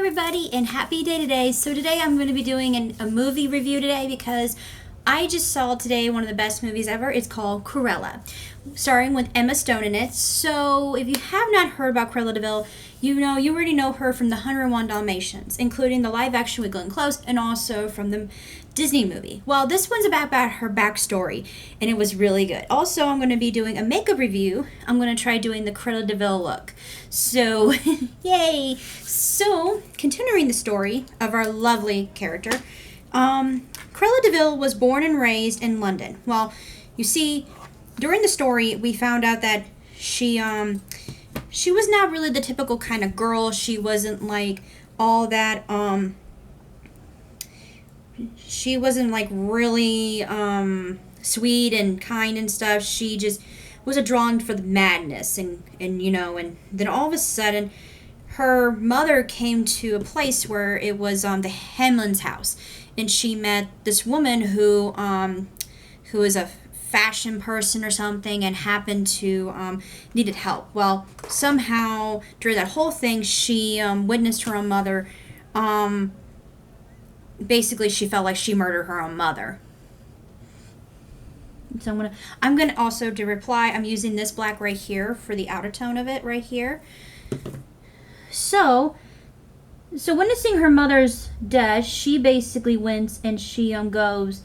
everybody, and happy day today. So today I'm going to be doing a movie review today because I just saw today one of the best movies ever. It's called Cruella, starring with Emma Stone in it. So if you have not heard about Cruella de Vil, you already know her from the 101 Dalmatians, including the live action with Glenn Close and also from the Disney movie. Well, this one's about her backstory, and it was really good. Also, I'm going to be doing a makeup review. I'm going to try doing the Cruella de Vil look. So, yay! So, continuing the story of our lovely character, Cruella de Vil was born and raised in London. Well, you see, during the story, we found out that she was not really the typical kind of girl. She wasn't like all that, she wasn't like really sweet and kind and stuff. She just was drawn for the madness and then all of a sudden her mother came to a place where it was the Hemlin's house, and she met this woman who is a fashion person or something and happened to needed help. Well, somehow during that whole thing she witnessed her own mother. Basically, she felt like she murdered her own mother. So I'm gonna also to reply. I'm using this black right here for the outer tone of it right here. So witnessing her mother's death, she basically went and she goes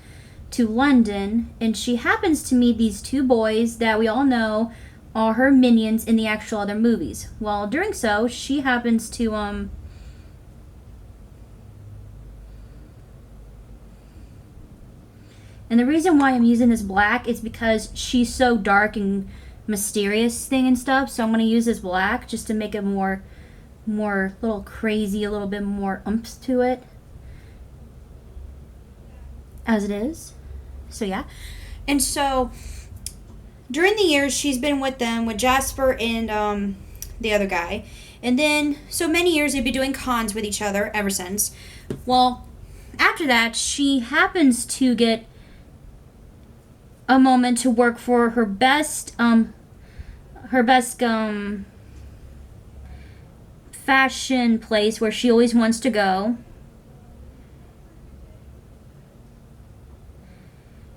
to London, and she happens to meet these two boys that we all know are her minions in the actual other movies. Well, during so, she happens to and the reason why I'm using this black is because she's so dark and mysterious thing and stuff. So I'm going to use this black just to make it more little crazy, a little bit more umps to it. As it is. So yeah. And so during the years she's been with them, with Jasper and the other guy. And then so many years they've been doing cons with each other ever since. Well, after that she happens to get a moment to work for her best fashion place where she always wants to go.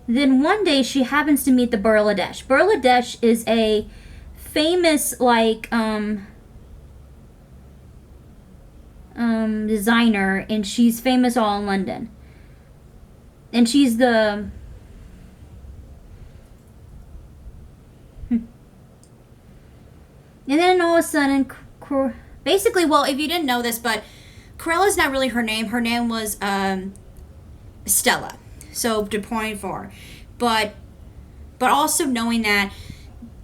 Then one day she happens to meet the Burladesh. Burladesh is a famous designer, and she's famous all in London. And she's the And then all of a sudden, basically, well, if you didn't know this, but Corella's not really her name. Her name was Stella. So to point for, but also knowing that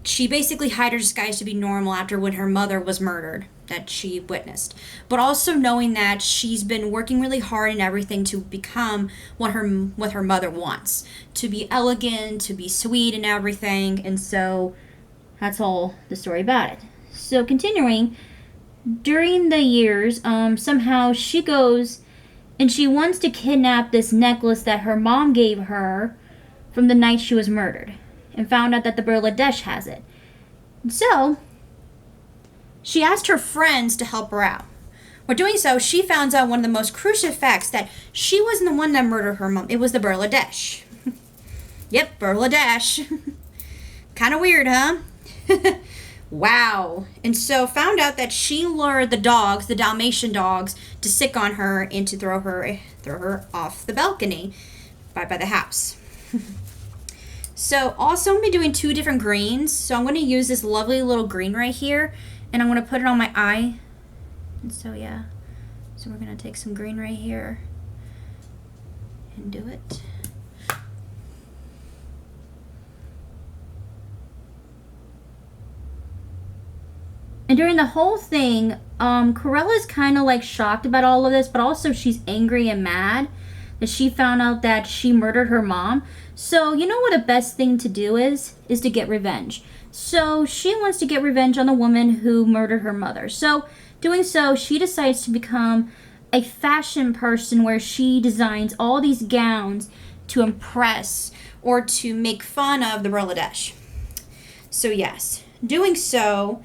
she basically hired her disguise to be normal after when her mother was murdered that she witnessed. But also knowing that she's been working really hard and everything to become what her mother wants, to be elegant, to be sweet and everything. And so that's all the story about it. So continuing, during the years, somehow she goes and she wants to kidnap this necklace that her mom gave her from the night she was murdered, and found out that the Burladesh has it. And so she asked her friends to help her out. While doing so, she found out one of the most crucial facts, that she wasn't the one that murdered her mom. It was the Burladesh. Yep, Burladesh. Kind of weird, huh? Wow. And so found out that she lured the dogs, the Dalmatian dogs, to sick on her and to throw her off the balcony by the house. So also I'm going to be doing two different greens. So I'm going to use this lovely little green right here, and I'm going to put it on my eye. And so yeah. So we're going to take some green right here and do it. And during the whole thing, Corella's kind of like shocked about all of this, but also she's angry and mad that she found out that she murdered her mom. So you know what the best thing to do is to get revenge. So she wants to get revenge on the woman who murdered her mother. So doing so, she decides to become a fashion person where she designs all these gowns to impress or to make fun of the Burladesh. So yes, doing so,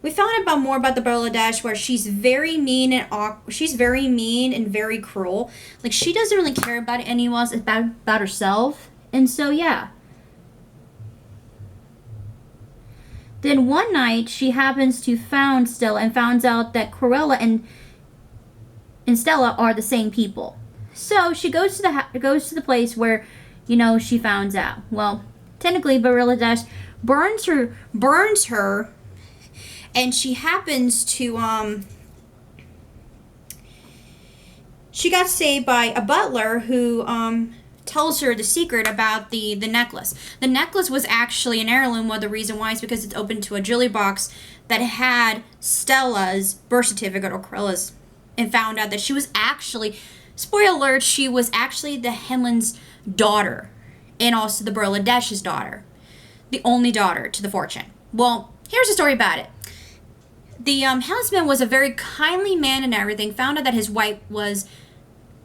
we found out more about the Bangladesh, where she's very mean and she's very mean and very cruel. Like, she doesn't really care about anyone else, about herself. And so, yeah. Then one night, she happens to found Stella and finds out that Cruella and Stella are the same people. So she goes to the place where, she finds out. Well, technically, Bangladesh burns her, and she happens to she got saved by a butler who tells her the secret about the necklace. The necklace was actually an heirloom. Well, the reason why is because it's open to a jewelry box that had Stella's birth certificate, or Cruella's, and found out that she was actually, spoiler alert, she was actually the Henlon's daughter, and also the Bangladesh's daughter, the only daughter to the fortune. Well, here's the story about it. The husband was a very kindly man and everything, found out that his wife was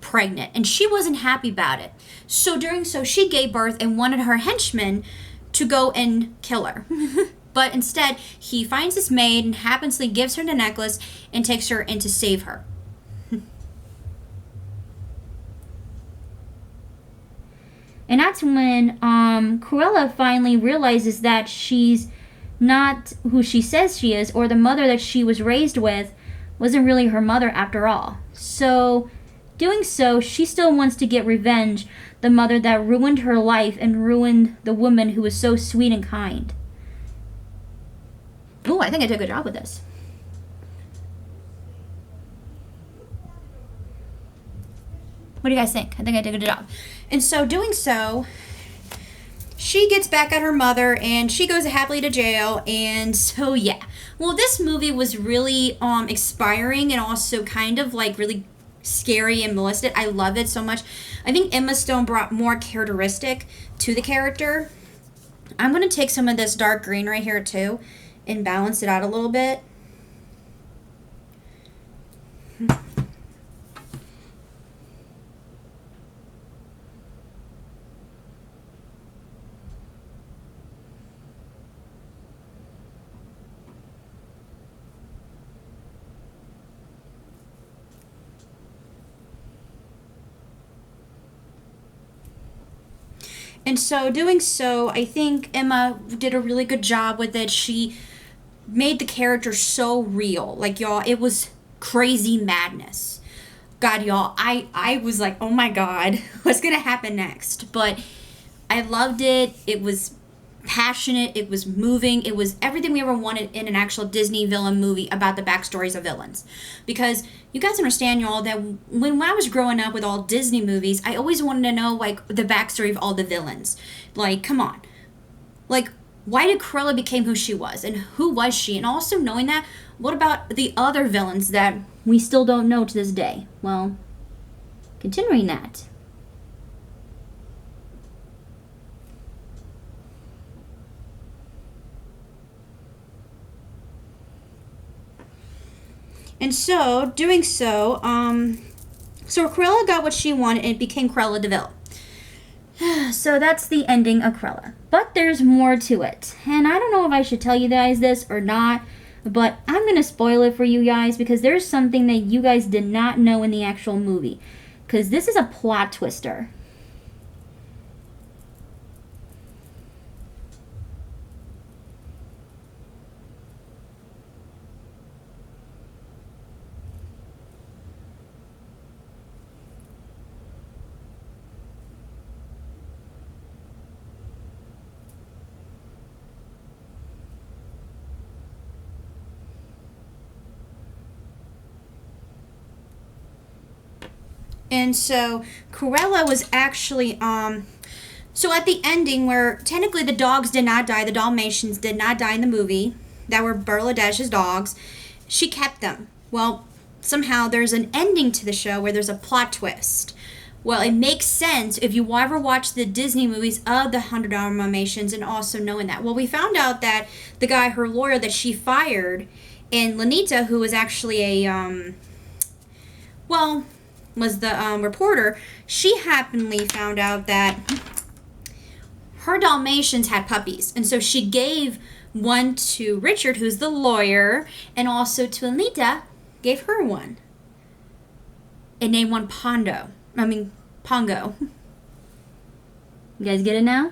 pregnant, and she wasn't happy about it. So she gave birth and wanted her henchmen to go and kill her. But instead, he finds this maid and happensly gives her the necklace and takes her in to save her. And that's when Cruella finally realizes that she's not who she says she is, or the mother that she was raised with wasn't really her mother after all. So, doing so, she still wants to get revenge, the mother that ruined her life and ruined the woman who was so sweet and kind. Ooh, I think I did a good job with this. What do you guys think? I think I did a good job. And so, doing so, she gets back at her mother and she goes happily to jail. And so, yeah. Well, this movie was really inspiring and also kind of like really scary and molested. I love it so much. I think Emma Stone brought more characteristic to the character. I'm going to take some of this dark green right here too and balance it out a little bit. And so, doing so, I think Emma did a really good job with it. She made the character so real. Like, y'all, it was crazy madness. God, y'all, I was like, oh my God, what's going to happen next? But I loved it. It was passionate. It was moving. It was everything we ever wanted in an actual Disney villain movie about the backstories of villains. Because you guys understand, y'all, that when I was growing up with all Disney movies, I always wanted to know, like, the backstory of all the villains. Like, come on. Like, why did Cruella become who she was? And who was she? And also knowing that, what about the other villains that we still don't know to this day? Well, continuing that. And so, doing so, so Cruella got what she wanted and it became Cruella de Vil. So that's the ending of Cruella. But there's more to it. And I don't know if I should tell you guys this or not, but I'm going to spoil it for you guys because there's something that you guys did not know in the actual movie. Because this is a plot twister. And so Cruella was actually so at the ending where technically the dogs did not die, the Dalmatians did not die in the movie, that were Bangladesh's dogs, she kept them. Well, somehow there's an ending to the show where there's a plot twist. Well, it makes sense if you ever watch the Disney movies of the $100 Dalmatians and also knowing that. Well, we found out that the guy, her lawyer that she fired, and Lanita, who was actually a, was the reporter, she happily found out that her Dalmatians had puppies. And so she gave one to Richard, who's the lawyer, and also to Anita, gave her one. And named one Pongo. You guys get it now?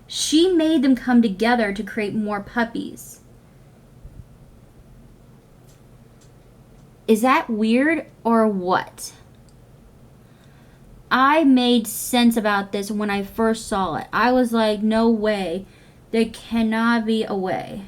She made them come together to create more puppies. Is that weird or what? I made sense about this when I first saw it. I was like, no way. There cannot be a way.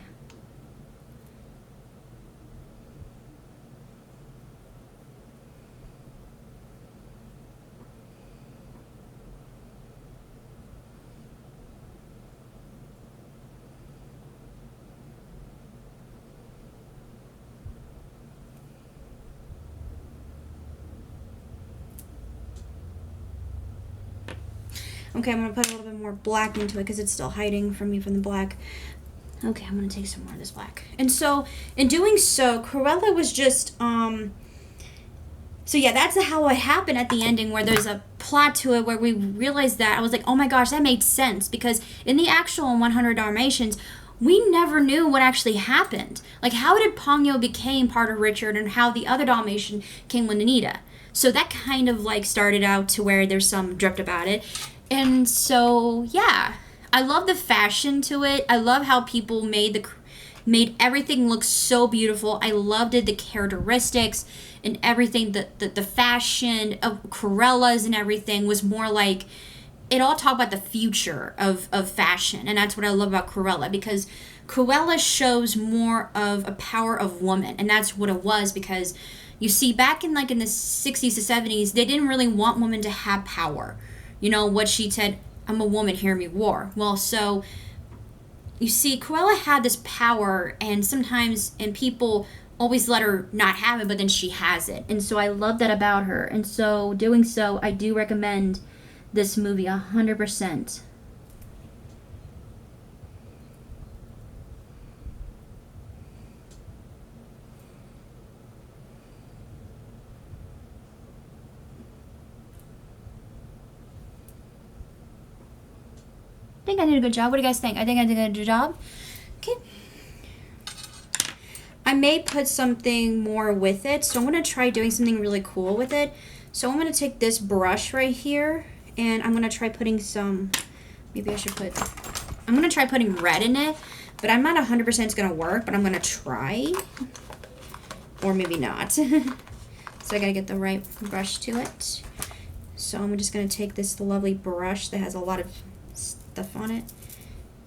Okay, I'm going to put a little bit more black into it because it's still hiding from me from the black. Okay, I'm going to take some more of this black. And so, in doing so, Cruella was just, So yeah, that's how it happened at the ending, where there's a plot to it where we realized that. I was like, oh my gosh, that made sense. Because in the actual 100 Dalmatians, we never knew what actually happened. Like, how did Pongo became part of Richard and how the other Dalmatian came with Anita? So that kind of like started out to where there's some drift about it. And so, yeah, I love the fashion to it. I love how people made everything look so beautiful. I loved it, the characteristics and everything. The fashion of Cruella's and everything was more like, it all talked about the future of fashion. And that's what I love about Cruella, because Cruella shows more of a power of woman. And that's what it was, because you see, back in the 60s to 70s, they didn't really want women to have power. You know, what she said, I'm a woman, hear me roar. Well, so, you see, Cruella had this power, and people always let her not have it, but then she has it. And so I love that about her. And so, doing so, I do recommend this movie 100%. I think I did a good job. What do you guys think? I think I did a good job. Okay. I may put something more with it, so I'm going to try doing something really cool with it. So I'm going to take this brush right here, and I'm going to try putting I'm going to try putting red in it, but I'm not 100% it's going to work, but I'm going to try. Or maybe not. So I got to get the right brush to it. So I'm just going to take this lovely brush that has a lot of stuff on it.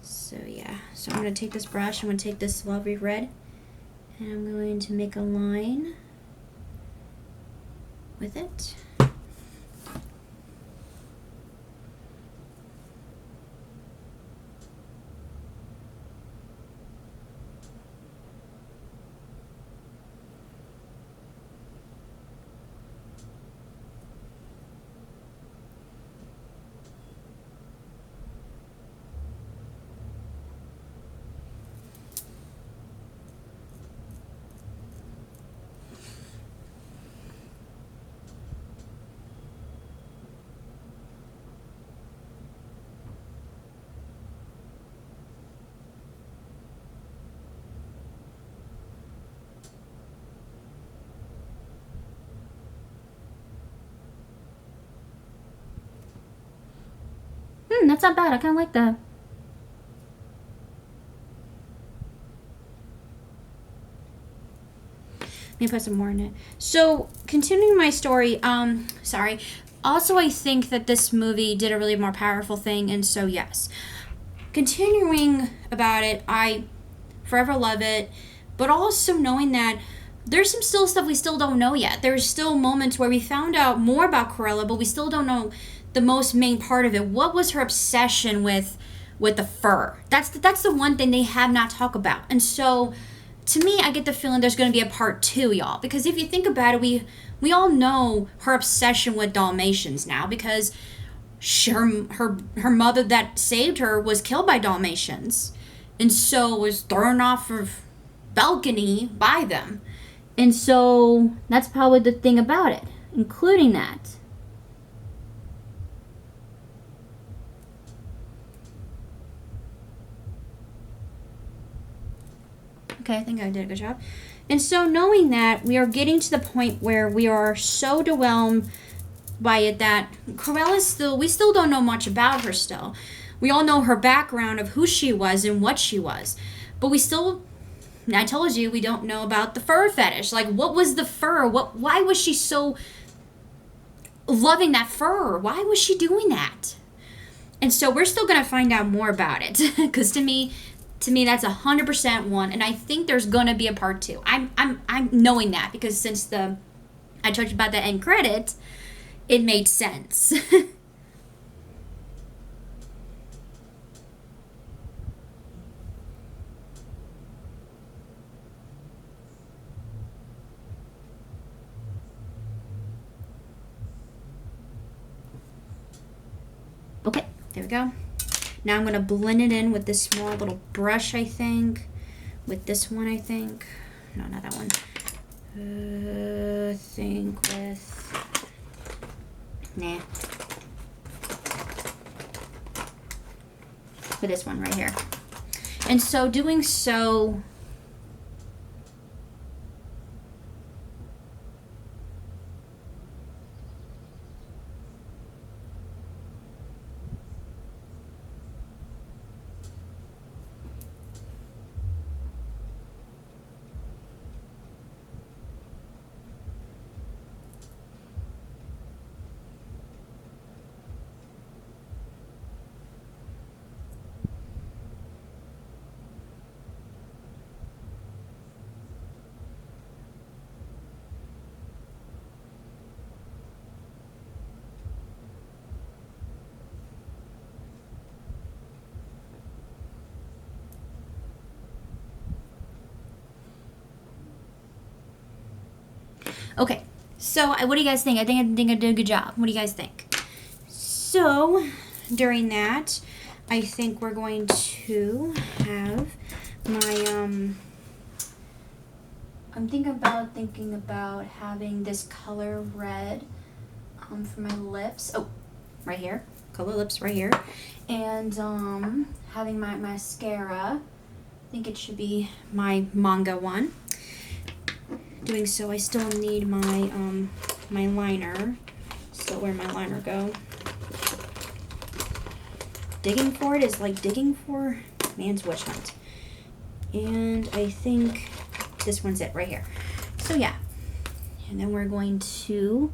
So yeah, so I'm going to take this brush, I'm going to take this lovely red, and I'm going to make a line with it. That's not bad. I kind of like that. Let me put some more in it. So, continuing my story, sorry. Also, I think that this movie did a really more powerful thing, and so, yes. Continuing about it, I forever love it, but also knowing that there's some still stuff we still don't know yet. There's still moments where we found out more about Cruella, but we still don't know the most main part of it. What was her obsession with the fur? That's the one thing they have not talked about. And so, to me, I get the feeling there's going to be a part 2, y'all. Because if you think about it, we all know her obsession with Dalmatians now, because her mother that saved her was killed by Dalmatians, and so was thrown off of balcony by them. And so that's probably the thing about it, including that. Okay, I think I did a good job. And so knowing that, we are getting to the point where we are so overwhelmed by it that we still don't know much about her still. We all know her background of who she was and what she was. But we still, I told you, we don't know about the fur fetish. Like, what was the fur? Why was she so loving that fur? Why was she doing that? And so we're still going to find out more about it. Because to me, that's 100% one. And I think there's going to be a part 2. I'm knowing that because since I talked about the end credit, it made sense. Okay, there we go. Now I'm going to blend it in with this small little brush, I think. With this one, I think. No, not that one. I think with... Nah. With this one right here. And so doing so... Okay, so what do you guys think? I think I did a good job. What do you guys think? So, during that, I think we're going to have my, I'm thinking about having this color red, for my lips. Oh, right here. Color lips right here. And, having my mascara. I think it should be my manga one. Doing so, I still need my my liner. So where'd my liner go? Digging for it is like digging for man's witch hunt. And I think this one's it right here. So yeah. And then we're going to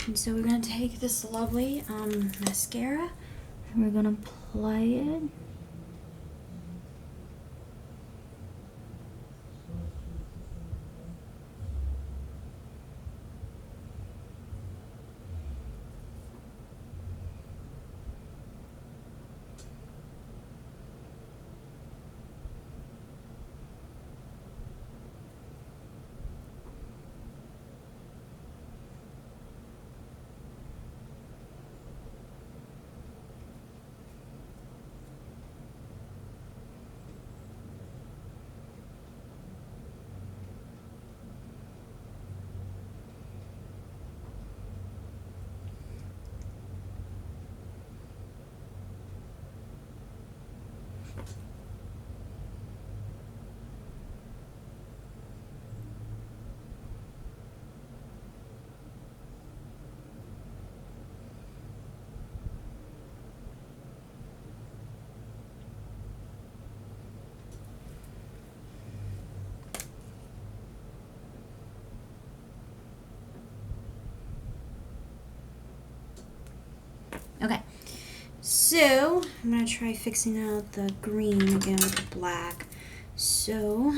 and so we're going to take this lovely mascara and we're going to apply it. Okay, so I'm going to try fixing out the green again with the black. So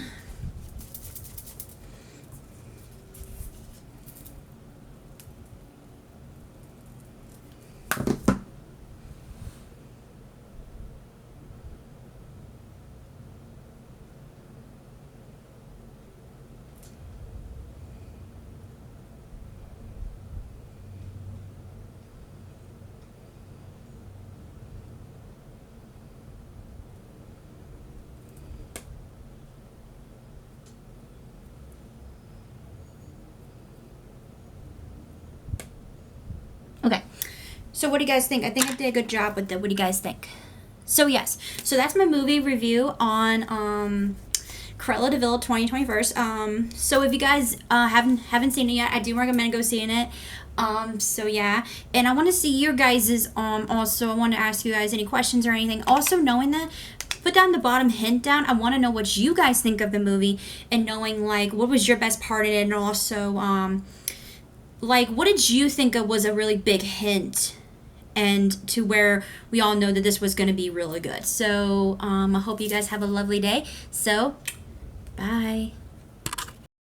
So what do you guys think? I think I did a good job with it. What do you guys think? So yes, so that's my movie review on Cruella de Vil 2021. So if you guys haven't seen it yet, I do recommend go seeing it. So yeah, and I want to see your guys's also I want to ask you guys any questions or anything. Also knowing that, put down the bottom hint down. I want to know what you guys think of the movie, and knowing like what was your best part in it, and also like what did you think it was a really big hint, and to where we all know that this was going to be really good. So I hope you guys have a lovely day. So bye.